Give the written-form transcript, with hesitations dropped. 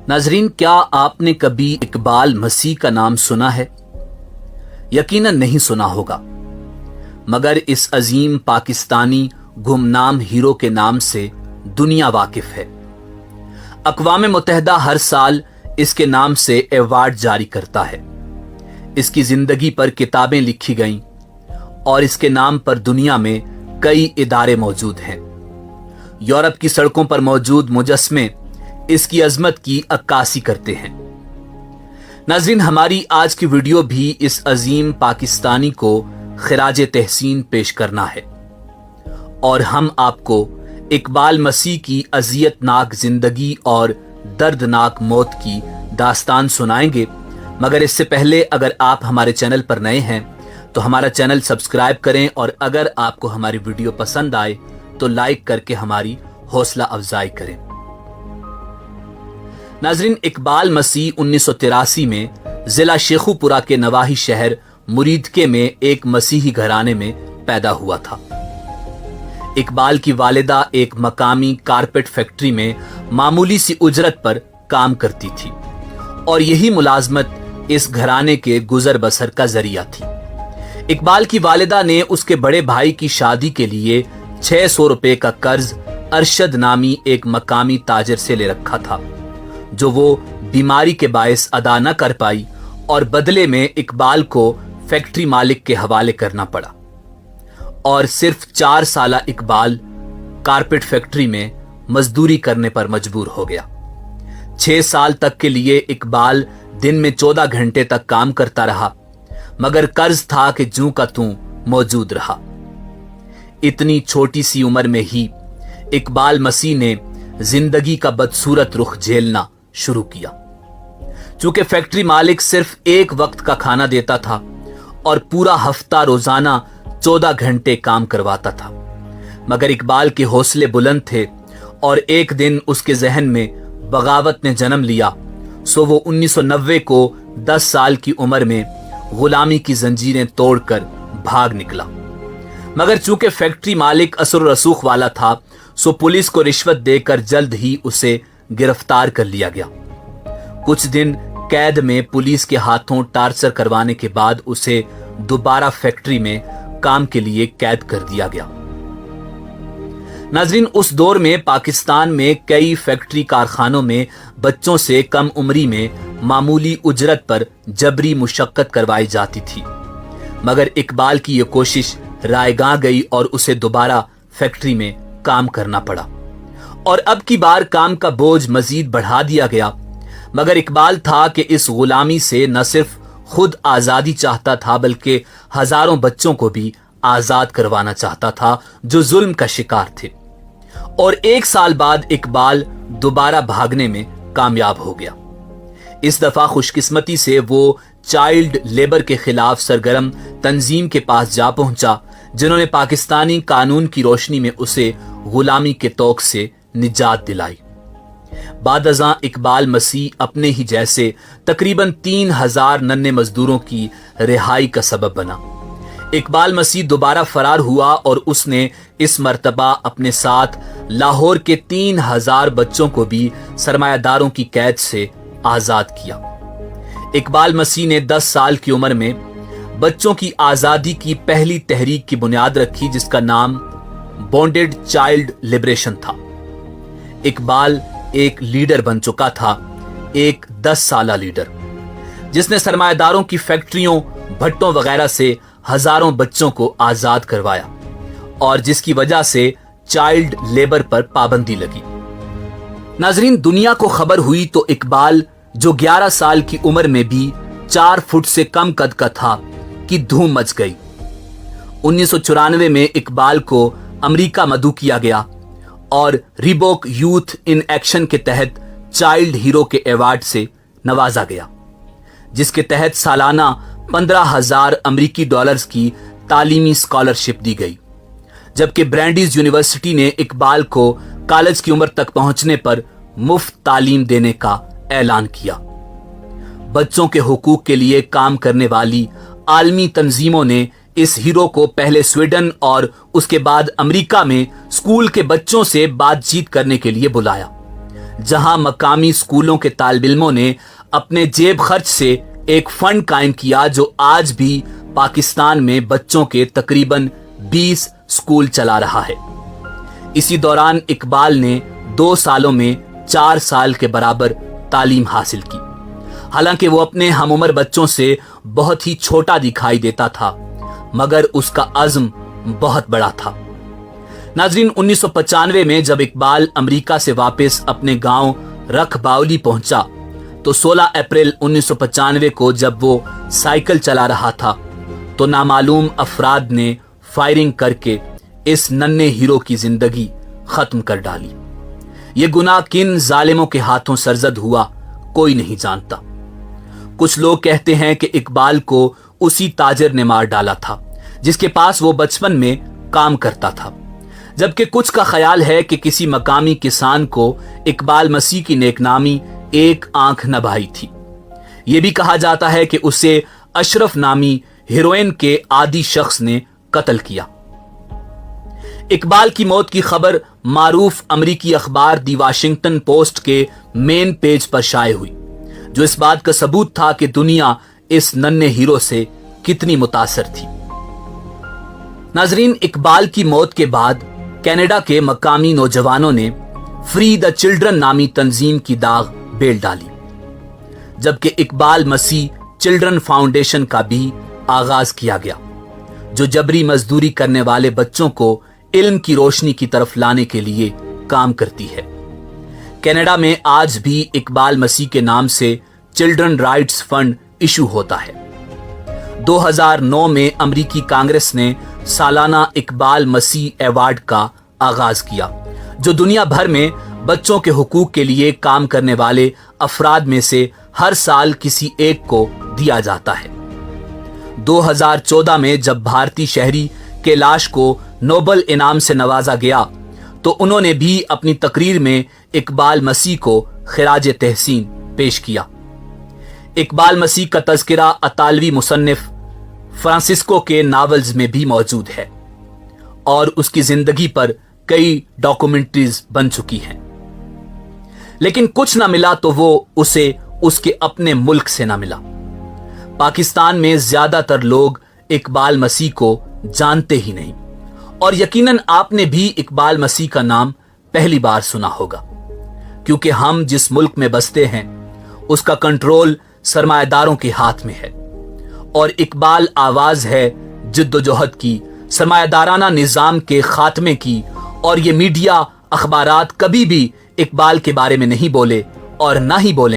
नाजरीन, क्या आपने कभी इकबाल मसीह का नाम सुना है? यकीनन नहीं सुना होगा, मगर इस अजीम पाकिस्तानी गुमनाम हीरो के नाम से दुनिया वाकिफ है। अक़वाम मुत्तहिदा हर साल इसके नाम से अवार्ड जारी करता है। इसकी जिंदगी पर किताबें लिखी गईं और इसके नाम पर दुनिया में कई इदारे मौजूद हैं। यूरोप की सड़कों पर मौजूद मुजस्मे इसकी अजमत की अक्कासी करते हैं। नाज़रीन, हमारी आज की वीडियो भी इस अजीम पाकिस्तानी को खिराज तहसीन पेश करना है और हम आपको इकबाल मसीह की अजियतनाक जिंदगी और दर्दनाक मौत की दास्तान सुनाएंगे। मगर इससे पहले अगर आप हमारे चैनल पर नए हैं तो हमारा चैनल सब्सक्राइब करें और अगर आपको हमारी वीडियो पसंद आए तो लाइक करके हमारी हौसला अफजाई करें। नाजरीन, इकबाल मसीह 1983 में जिला शेखुपुरा के नवाही शहर मुरीदके में एक मसीही घराने में पैदा हुआ था। इकबाल की वालिदा एक मकामी कारपेट फैक्ट्री में मामूली सी उजरत पर काम करती थी और यही मुलाजमत इस घराने के गुजर बसर का जरिया थी। इकबाल की वालिदा ने उसके बड़े भाई की शादी के लिए 600 रुपए का कर्ज अरशद नामी एक मकामी ताजर से ले रखा था, जो वो बीमारी के बायस अदा न कर पाई और बदले में इकबाल को फैक्ट्री मालिक के हवाले करना पड़ा और सिर्फ 4 साल इकबाल कारपेट फैक्ट्री में मजदूरी करने पर मजबूर हो गया। 6 साल तक के लिए इकबाल दिन में 14 घंटे तक काम करता रहा, मगर कर्ज था कि जूं का तूं मौजूद रहा। इतनी छोटी सी उम्र में ही इकबाल मसीह ने जिंदगी का बदसूरत रुख झेलना शुरू किया। चूंकि फैक्ट्री मालिक सिर्फ एक वक्त का खाना देता था और पूरा हफ्ता रोजाना 14 घंटे काम करवाता था, मगर इकबाल के हौसले बुलंद थे और एक दिन उसके जहन में बगावत ने जन्म लिया। सो वो 1990 को 10 साल की उम्र में गुलामी की जंजीरें तोड़कर भाग निकला। मगर चूंकि फैक्ट्री मालिक असर रसूख वाला था, सो पुलिस को रिश्वत देकर जल्द ही उसे गिरफ्तार कर लिया गया। कुछ दिन कैद में पुलिस के हाथों टार्चर करवाने के बाद उसे दोबारा फैक्ट्री में काम के लिए कैद कर दिया गया। नाजरीन, उस दौर में पाकिस्तान में कई फैक्ट्री कारखानों में बच्चों से कम उम्री में मामूली उजरत पर जबरी मुशक्कत करवाई जाती थी, मगर इकबाल की यह कोशिश रायगां गई और उसे दोबारा फैक्ट्री में काम करना पड़ा और अब की बार काम का बोझ मजीद बढ़ा दिया गया। मगर इकबाल था कि इस गुलामी से न सिर्फ खुद आजादी चाहता था बल्कि हजारों बच्चों को भी आजाद करवाना चाहता था जो जुल्म का शिकार थे। और 1 साल बाद इकबाल दोबारा भागने में कामयाब हो गया। इस दफा खुशकिस्मती से वो चाइल्ड लेबर के खिलाफ सरगर्म तंजीम के पास जा पहुंचा, जिन्होंने पाकिस्तानी कानून की रोशनी में उसे गुलामी के तौक से निजात दिलाई। बादअज़ां इकबाल मसीह अपने ही जैसे तकरीबन 3000 नन्हे मजदूरों की रिहाई का सबब बना। इकबाल मसीह दोबारा फरार हुआ और उसने इस मर्तबा अपने साथ लाहौर के 3000 बच्चों को भी सरमायादारों की कैद से आजाद किया। इकबाल मसीह ने 10 साल की उम्र में बच्चों की आजादी की पहली तहरीक की बुनियाद रखी, जिसका नाम बॉन्डेड चाइल्ड लिबरेशन था। इकबाल एक लीडर बन चुका था, एक 10 साला लीडर, जिसने सरमायादारों की फैक्ट्रियों, भट्टों वगैरह से हजारों बच्चों को आजाद करवाया और जिसकी वजह से चाइल्ड लेबर पर पाबंदी लगी। नाजरीन, दुनिया को खबर हुई तो इकबाल, जो 11 साल की उम्र में भी 4 फुट से कम कद का था, की धूम मच गई। 1994 में इकबाल को अमेरिका मदऊ किया गया और रिबॉक यूथ इन एक्शन के तहत चाइल्ड हीरो के अवार्ड से नवाजा गया, जिसके तहत सालाना 15,000 अमेरिकी डॉलर्स की तालीमी स्कॉलरशिप दी गई, जबकि ब्रैंडीज यूनिवर्सिटी ने इकबाल को कॉलेज की उम्र तक पहुंचने पर मुफ्त तालीम देने का ऐलान किया। बच्चों के हुकूक के लिए काम करने वाली आलमी तंजीमों ने इस हीरो को पहले स्वीडन और उसके बाद अमेरिका में स्कूल के बच्चों से बातचीत करने के लिए बुलाया, जहां मकामी स्कूलों के तालिब इल्मों ने अपने जेब खर्च से एक फंड कायम किया जो आज भी पाकिस्तान में बच्चों के तकरीबन 20 स्कूल चला रहा है। इसी दौरान इकबाल ने 2 सालों में 4 साल के बराबर तालीम हासिल की। हालांकि वो अपने हमउम्र बच्चों से बहुत ही छोटा दिखाई देता था, मगर उसका अज़्म बहुत बड़ा था। नाज़रीन, 1995 में जब इकबाल अमेरिका से वापस अपने गांव रखबावली पहुंचा तो 16 अप्रैल 1995 को जब वो साइकिल चला रहा था तो नामालूम अफराद ने फायरिंग करके इस नन्हे हीरो की जिंदगी खत्म कर डाली। ये गुनाह किन जालिमों के हाथों सरजद हुआ कोई नहीं जानता। कुछ लोग कहते हैं कि इकबाल को उसी ताजिर ने मार डाला था जिसके पास वो बचपन में काम करता था, जबकि कुछ का ख्याल है कि किसी मकामी किसान को इकबाल मसीह की नेकनामी एक आंख न भाई थी। यह भी कहा जाता है कि उसे अशरफ नामी हीरोइन के आदी शख्स ने कत्ल किया। इकबाल की मौत की खबर मारूफ अमरीकी अखबार दी वाशिंगटन पोस्ट के मेन पेज पर शाये हुई, जो इस बात का सबूत था कि दुनिया इस नन्हे हीरो से कितनी मुतासर थी। नाजरीन, इकबाल की मौत के बाद कनाडा के मकामी नौजवानों ने फ्री द चिल्ड्रन नामी तंजीम की दाग बेल डाली, जबकि इकबाल मसीह चिल्ड्रन फाउंडेशन का भी आगाज किया गया, जो जबरी मजदूरी करने वाले बच्चों को इल्म की रोशनी की तरफ लाने के लिए काम करती है। कनाडा में आज भी इकबाल मसीह के नाम से चिल्ड्रन राइट्स फंड इशू होता है। 2009 में अमेरिकी कांग्रेस ने सालाना इकबाल मसीह अवार्ड का आगाज किया, जो दुनिया भर में बच्चों के हुकूक के लिए काम करने वाले अफराद में से हर साल किसी एक को दिया जाता है। 2014 में जब भारतीय शहरी कैलाश को नोबल इनाम से नवाजा गया तो उन्होंने भी अपनी तकरीर में इकबाल मसीह को खिराज तहसीन पेश किया। इकबाल मसीह का तज़किरा अतालवी मुसन्निफ फ्रांसिस्को के नावल्स में भी मौजूद है और उसकी जिंदगी पर कई डॉक्यूमेंट्रीज बन चुकी हैं, लेकिन कुछ ना मिला तो वो उसे उसके अपने मुल्क से ना मिला। पाकिस्तान में ज्यादातर लोग इकबाल मसीह को जानते ही नहीं और यकीनन आपने भी इकबाल मसीह का नाम पहली बार सुना होगा, क्योंकि हम जिस मुल्क में बसते हैं उसका कंट्रोल सरमायादारों के हाथ में है और इकबाल आवाज है जिद्दोजहद की, सरमायादाराना निजाम के खात्मे की, और ये मीडिया अखबारात कभी भी इकबाल के बारे में नहीं बोले और ना ही बोले।